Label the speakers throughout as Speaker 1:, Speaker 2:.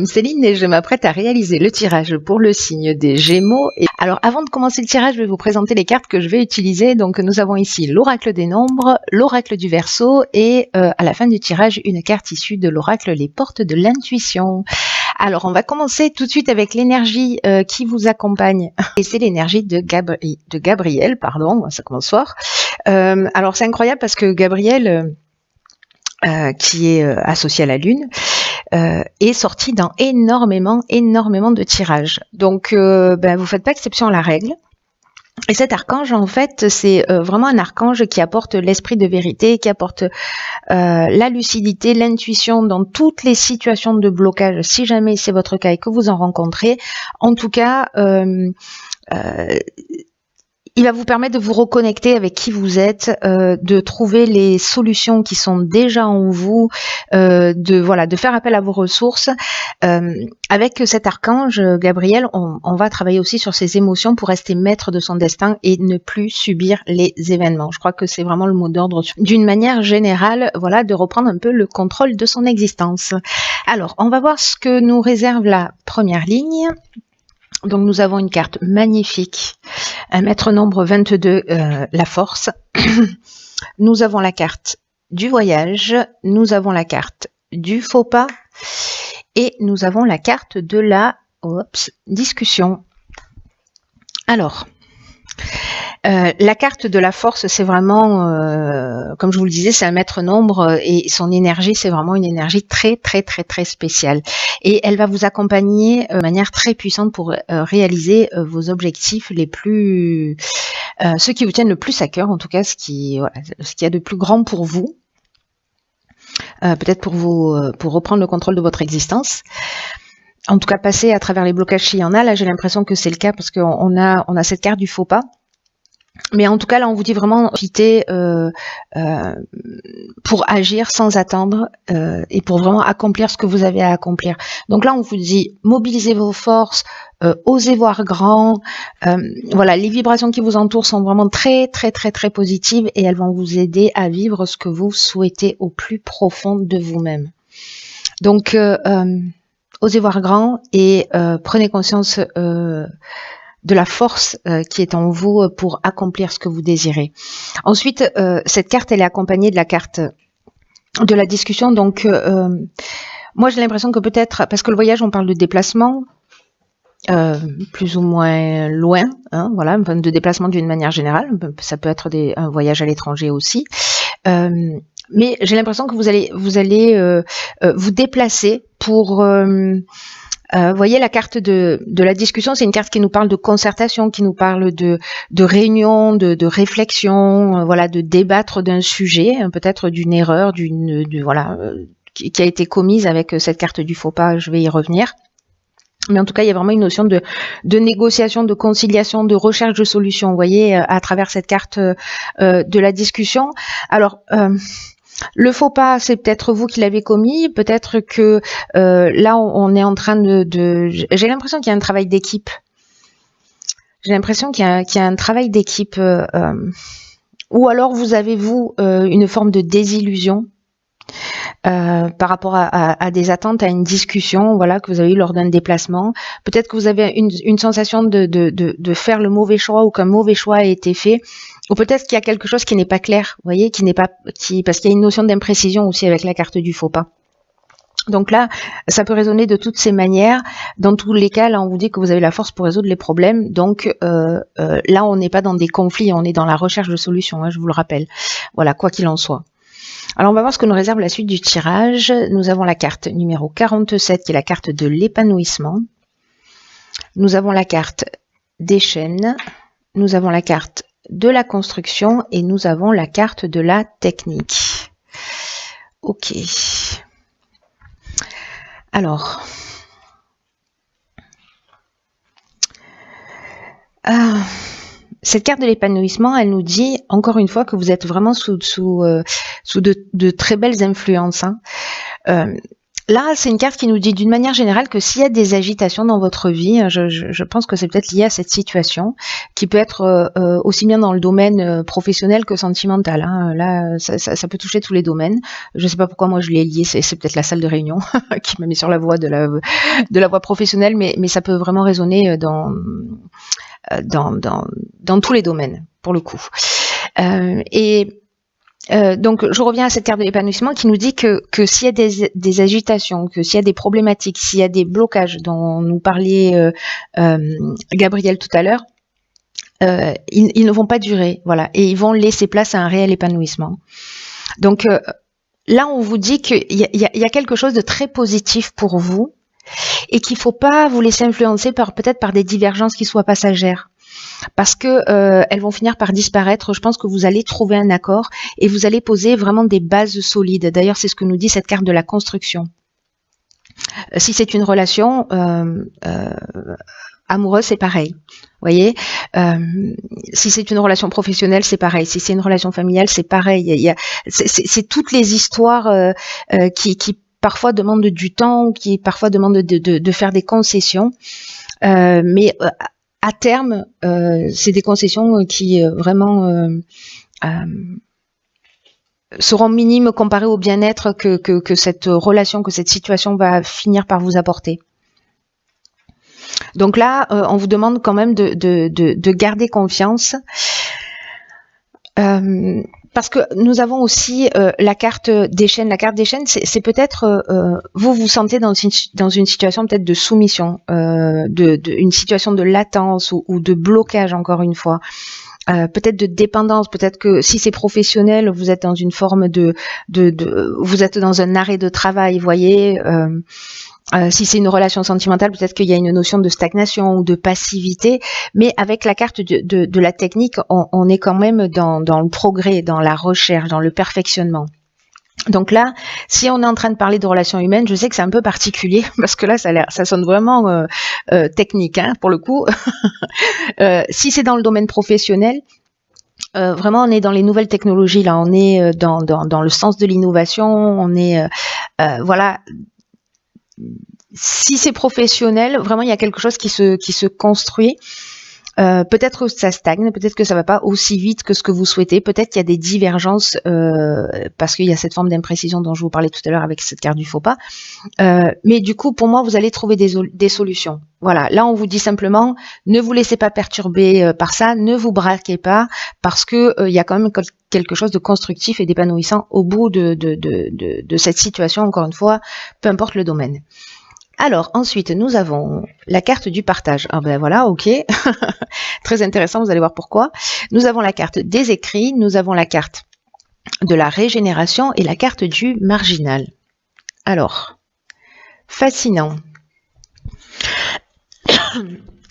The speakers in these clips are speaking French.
Speaker 1: Céline et je m'apprête à réaliser le tirage pour le signe des Gémeaux. Alors avant de commencer le tirage, je vais vous présenter les cartes que je vais utiliser. Donc nous avons ici l'oracle des nombres, l'oracle du Verseau et à la fin du tirage, une carte issue de l'oracle les portes de l'intuition. Alors on va commencer tout de suite avec l'énergie qui vous accompagne. Et c'est l'énergie de Gabriel, pardon, ça commence fort. Alors c'est incroyable parce que Gabriel, qui est associé à la Lune, est sorti dans énormément de tirages. Donc, vous faites pas exception à la règle. Et cet archange, en fait, c'est vraiment un archange qui apporte l'esprit de vérité, qui apporte la lucidité, l'intuition dans toutes les situations de blocage, si jamais c'est votre cas et que vous en rencontrez. En tout cas, il va vous permettre de vous reconnecter avec qui vous êtes, de trouver les solutions qui sont déjà en vous, de faire appel à vos ressources. Avec cet archange Gabriel, on va travailler aussi sur ses émotions pour rester maître de son destin et ne plus subir les événements. Je crois que c'est vraiment le mot d'ordre. D'une manière générale, voilà, de reprendre un peu le contrôle de son existence. Alors, on va voir ce que nous réserve la première ligne. Donc nous avons une carte magnifique, un maître nombre 22, la force. Nous avons la carte du voyage, nous avons la carte du faux pas et nous avons la carte de la discussion. Alors, la carte de la force, c'est vraiment, comme je vous le disais, c'est un maître nombre et son énergie, c'est vraiment une énergie très spéciale. Et elle va vous accompagner de manière très puissante pour réaliser vos objectifs les plus, ceux qui vous tiennent le plus à cœur, en tout cas ce qui y a de plus grand pour vous. Peut-être pour reprendre le contrôle de votre existence. En tout cas, passer à travers les blocages s'il y en a. Là, j'ai l'impression que c'est le cas parce qu'on a cette carte du faux pas. Mais en tout cas, là, on vous dit vraiment profiter pour agir sans attendre et pour vraiment accomplir ce que vous avez à accomplir. Donc là, on vous dit mobilisez vos forces, osez voir grand. Voilà, les vibrations qui vous entourent sont vraiment très positives et elles vont vous aider à vivre ce que vous souhaitez au plus profond de vous-même. Donc, osez voir grand et prenez conscience de la force qui est en vous pour accomplir ce que vous désirez. Ensuite, cette carte, elle est accompagnée de la carte de la discussion. Donc, moi, j'ai l'impression que peut-être, parce que le voyage, on parle de déplacement, plus ou moins loin, hein, voilà, de déplacement d'une manière générale. Ça peut être un voyage à l'étranger aussi. Mais j'ai l'impression que vous allez vous déplacer pour... voyez la carte de la discussion, c'est une carte qui nous parle de concertation, qui nous parle de réunion, de réflexion, voilà, de débattre d'un sujet, peut-être d'une erreur, qui a été commise avec cette carte du faux pas. Je vais y revenir. Mais en tout cas, il y a vraiment une notion de négociation, de conciliation, de recherche de solutions. Vous voyez, à travers cette carte de la discussion. Alors. Le faux pas, c'est peut-être vous qui l'avez commis, peut-être que là on est en train j'ai l'impression qu'il y a un travail d'équipe. J'ai l'impression qu'il y a un travail d'équipe, ou alors vous avez une forme de désillusion par rapport à des attentes, à une discussion, voilà, que vous avez eu lors d'un déplacement. Peut-être que vous avez une sensation de faire le mauvais choix ou qu'un mauvais choix a été fait. Ou peut-être qu'il y a quelque chose qui n'est pas clair, vous voyez, parce qu'il y a une notion d'imprécision aussi avec la carte du faux pas. Donc là, ça peut résonner de toutes ces manières. Dans tous les cas, là, on vous dit que vous avez la force pour résoudre les problèmes. Donc là, on n'est pas dans des conflits, on est dans la recherche de solutions, hein, je vous le rappelle. Voilà, quoi qu'il en soit. Alors, on va voir ce que nous réserve la suite du tirage. Nous avons la carte numéro 47, qui est la carte de l'épanouissement. Nous avons la carte des chaînes. Nous avons la carte de la construction et nous avons la carte de la technique. Ok. Alors, cette carte de l'épanouissement, elle nous dit encore une fois que vous êtes vraiment sous de très belles influences. Hein. Là, c'est une carte qui nous dit d'une manière générale que s'il y a des agitations dans votre vie, je pense que c'est peut-être lié à cette situation, qui peut être aussi bien dans le domaine professionnel que sentimental. Hein. Là, ça peut toucher tous les domaines. Je ne sais pas pourquoi moi je l'ai lié, c'est peut-être la salle de réunion qui m'a mis sur la voie de la voie professionnelle, mais ça peut vraiment résonner dans tous les domaines, pour le coup. Donc, je reviens à cette carte de l'épanouissement qui nous dit que s'il y a des agitations, que s'il y a des problématiques, s'il y a des blocages dont nous parlait Gabriel tout à l'heure, ils ne vont pas durer, voilà, et ils vont laisser place à un réel épanouissement. Donc là, on vous dit qu'il y a quelque chose de très positif pour vous et qu'il ne faut pas vous laisser influencer peut-être par des divergences qui soient passagères. Parce que elles vont finir par disparaître. Je pense que vous allez trouver un accord et vous allez poser vraiment des bases solides. D'ailleurs, c'est ce que nous dit cette carte de la construction. Si c'est une relation amoureuse, c'est pareil. Vous voyez, si c'est une relation professionnelle, c'est pareil. Si c'est une relation familiale, c'est pareil. C'est toutes les histoires qui parfois demandent du temps, qui parfois demandent de faire des concessions. Mais à terme, c'est des concessions qui vraiment seront minimes comparées au bien-être que cette relation, que cette situation va finir par vous apporter. Donc là, on vous demande quand même de garder confiance. Parce que nous avons aussi la carte des chaînes. La carte des chaînes, c'est peut-être vous vous sentez dans une situation peut-être de soumission, une situation de latence ou de blocage encore une fois. Peut-être de dépendance, peut-être que si c'est professionnel, vous êtes dans une forme vous êtes dans un arrêt de travail, vous voyez. Si c'est une relation sentimentale, peut-être qu'il y a une notion de stagnation ou de passivité, mais avec la carte de la technique, on est quand même dans le progrès, dans la recherche, dans le perfectionnement. Donc là, si on est en train de parler de relations humaines, je sais que c'est un peu particulier, parce que là, ça sonne vraiment technique, hein, pour le coup. Si c'est dans le domaine professionnel, vraiment, on est dans les nouvelles technologies, là, on est dans le sens de l'innovation, on est, voilà. Si c'est professionnel, vraiment il y a quelque chose qui se construit. Peut-être que ça stagne, peut-être que ça va pas aussi vite que ce que vous souhaitez, peut-être qu'il y a des divergences parce qu'il y a cette forme d'imprécision dont je vous parlais tout à l'heure avec cette carte du faux pas. Mais du coup, pour moi, vous allez trouver des solutions. Voilà, là on vous dit simplement, ne vous laissez pas perturber par ça, ne vous braquez pas, parce que il y a quand même quelque chose de constructif et d'épanouissant au bout de cette situation, encore une fois, peu importe le domaine. Alors, ensuite, nous avons la carte du partage. Ah ben voilà, ok. Très intéressant, vous allez voir pourquoi. Nous avons la carte des écrits, nous avons la carte de la régénération et la carte du marginal. Alors, fascinant.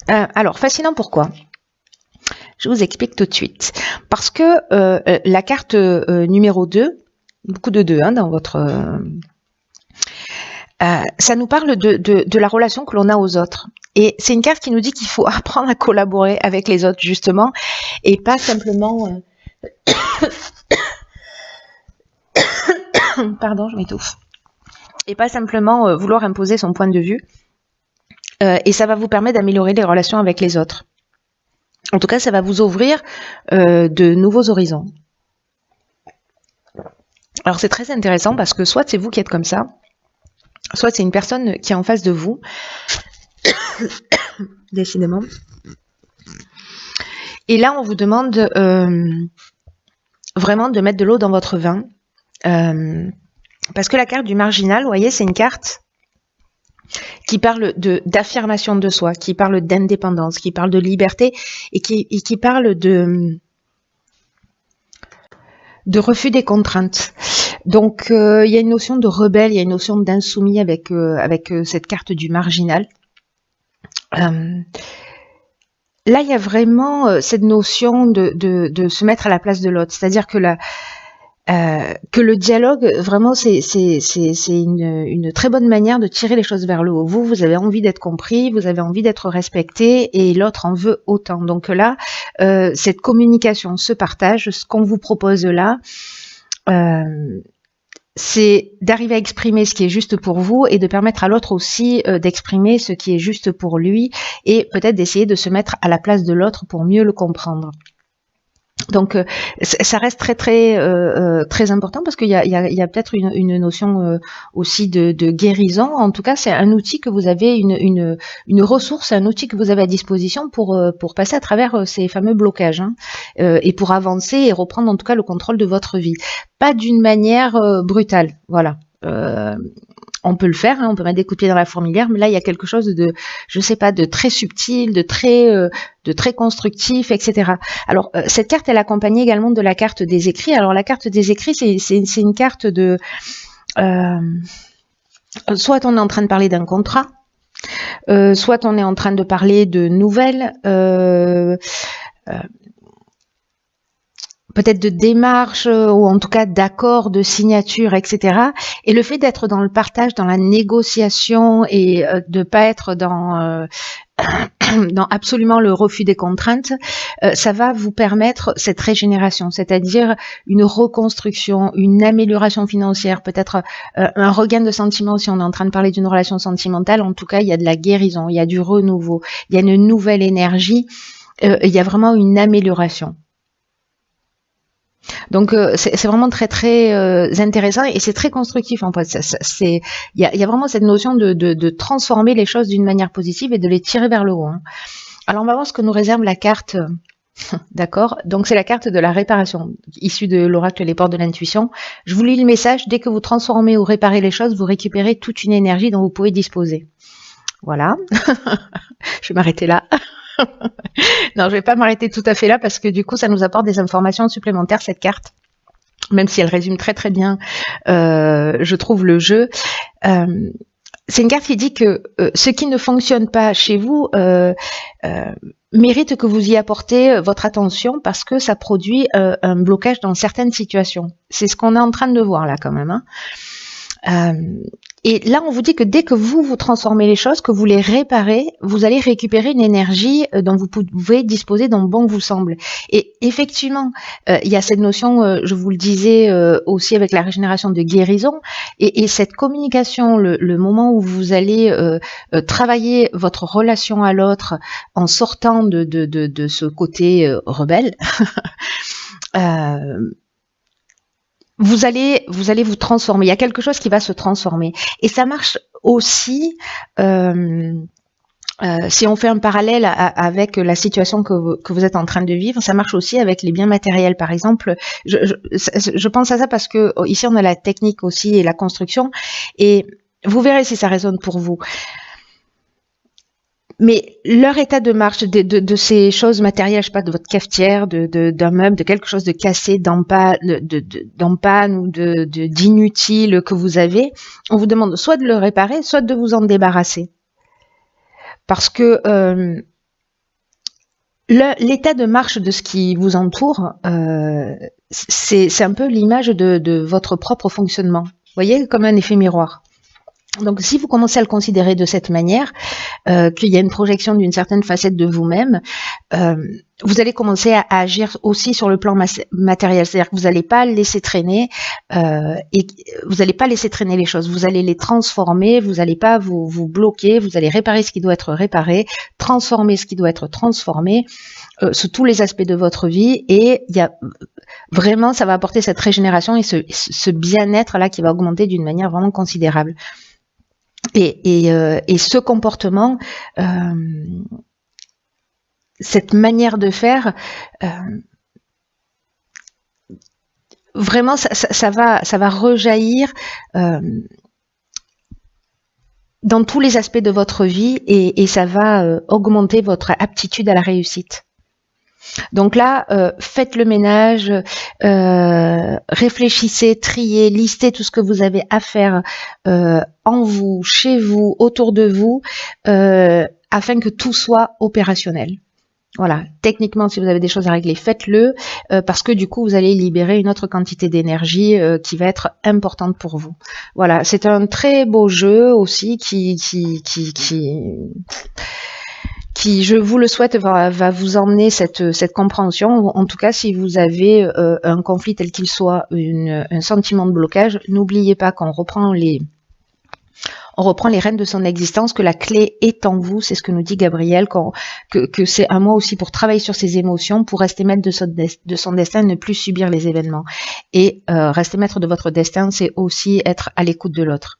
Speaker 1: Alors, fascinant pourquoi ? Je vous explique tout de suite. Parce que la carte numéro 2, beaucoup de 2 hein, dans votre... ça nous parle de la relation que l'on a aux autres. Et c'est une carte qui nous dit qu'il faut apprendre à collaborer avec les autres, justement, et pas simplement... Pardon, je m'étouffe. Et pas simplement vouloir imposer son point de vue. Et ça va vous permettre d'améliorer les relations avec les autres. En tout cas, ça va vous ouvrir de nouveaux horizons. Alors, c'est très intéressant parce que soit c'est vous qui êtes comme ça, soit c'est une personne qui est en face de vous, décidément. Et là, on vous demande vraiment de mettre de l'eau dans votre vin. Parce que la carte du marginal, vous voyez, c'est une carte qui parle d'affirmation de soi, qui parle d'indépendance, qui parle de liberté et qui parle de refus des contraintes. Donc, il y a une notion de rebelle, il y a une notion d'insoumis avec cette carte du marginal. Là, il y a vraiment cette notion de se mettre à la place de l'autre. C'est-à-dire que le dialogue, vraiment, c'est une très bonne manière de tirer les choses vers le haut. Vous avez envie d'être compris, vous avez envie d'être respecté, et l'autre en veut autant. Donc là, cette communication, ce partage, ce qu'on vous propose là, c'est d'arriver à exprimer ce qui est juste pour vous et de permettre à l'autre aussi d'exprimer ce qui est juste pour lui et peut-être d'essayer de se mettre à la place de l'autre pour mieux le comprendre. Donc ça reste très important parce qu'il y a peut-être une notion aussi de guérison. En tout cas, c'est un outil que vous avez, une ressource, un outil que vous avez à disposition pour passer à travers ces fameux blocages, hein, et pour avancer et reprendre en tout cas le contrôle de votre vie. Pas d'une manière brutale, voilà. On peut le faire, hein, on peut mettre des coups de pied dans la fourmilière, mais là il y a quelque chose de, je sais pas, de très subtil, de très constructif, etc. Alors cette carte, elle est accompagnée également de la carte des écrits. Alors la carte des écrits, c'est une carte de, soit on est en train de parler d'un contrat, soit on est en train de parler de nouvelles. Peut-être de démarches ou en tout cas d'accords, de signatures, etc. Et le fait d'être dans le partage, dans la négociation et de pas être dans absolument le refus des contraintes, ça va vous permettre cette régénération, c'est-à-dire une reconstruction, une amélioration financière, peut-être un regain de sentiments si on est en train de parler d'une relation sentimentale. En tout cas, il y a de la guérison, il y a du renouveau, il y a une nouvelle énergie, il y a vraiment une amélioration. Donc c'est vraiment très intéressant et c'est très constructif en fait. Il y a vraiment cette notion de transformer les choses d'une manière positive et de les tirer vers le haut, hein. Alors on va voir ce que nous réserve la carte. D'accord, donc c'est la carte de la réparation, issue de l'oracle Les Portes de l'Intuition. Je vous lis le message: dès que vous transformez ou réparez les choses, vous récupérez toute une énergie dont vous pouvez disposer. Voilà, je vais m'arrêter là. Non, je vais pas m'arrêter tout à fait là parce que du coup, ça nous apporte des informations supplémentaires, cette carte, même si elle résume très bien, je trouve, le jeu. C'est une carte qui dit que ce qui ne fonctionne pas chez vous mérite que vous y apportez votre attention parce que ça produit un blocage dans certaines situations. C'est ce qu'on est en train de voir là quand même, hein. Et là, on vous dit que dès que vous transformez les choses, que vous les réparez, vous allez récupérer une énergie dont vous pouvez disposer dont bon vous semble. Et effectivement, il y a cette notion, je vous le disais aussi avec la régénération, de guérison. Et cette communication, le moment où vous allez travailler votre relation à l'autre en sortant de ce côté rebelle, vous allez vous transformer. Il y a quelque chose qui va se transformer. Et ça marche aussi, si on fait un parallèle avec la situation que vous êtes en train de vivre, ça marche aussi avec les biens matériels. Par exemple, je pense à ça parce que ici on a la technique aussi et la construction. Et vous verrez si ça résonne pour vous. Mais leur état de marche de ces choses matérielles, je sais pas, de votre cafetière, d'un meuble, de quelque chose de cassé, d'en panne ou d'inutile que vous avez, on vous demande soit de le réparer, soit de vous en débarrasser. Parce que l'état de marche de ce qui vous entoure, c'est un peu l'image de votre propre fonctionnement. Vous voyez, comme un effet miroir. Donc, si vous commencez à le considérer de cette manière, qu'il y a une projection d'une certaine facette de vous-même, vous allez commencer à agir aussi sur le plan matériel. C'est-à-dire que vous n'allez pas laisser traîner et vous n'allez pas laisser traîner les choses. Vous allez les transformer. Vous n'allez pas vous bloquer. Vous allez réparer ce qui doit être réparé, transformer ce qui doit être transformé sous tous les aspects de votre vie. Et il y a vraiment, ça va apporter cette régénération et ce bien-être là qui va augmenter d'une manière vraiment considérable. Et ce comportement, cette manière de faire, vraiment, ça va rejaillir dans tous les aspects de votre vie et ça va augmenter votre aptitude à la réussite. Donc là, faites le ménage, réfléchissez, triez, listez tout ce que vous avez à faire en vous, chez vous, autour de vous, afin que tout soit opérationnel. Voilà, techniquement, si vous avez des choses à régler, faites-le, parce que du coup, vous allez libérer une autre quantité d'énergie qui va être importante pour vous. Voilà, c'est un très beau jeu aussi qui qui, je vous le souhaite, va vous emmener cette compréhension. En tout cas, si vous avez un conflit tel qu'il soit, un sentiment de blocage, n'oubliez pas qu'on reprend les rênes de son existence, que la clé est en vous, c'est ce que nous dit Gabriel, que c'est un mois aussi pour travailler sur ses émotions, pour rester maître de son destin, ne plus subir les événements. Et rester maître de votre destin, c'est aussi être à l'écoute de l'autre.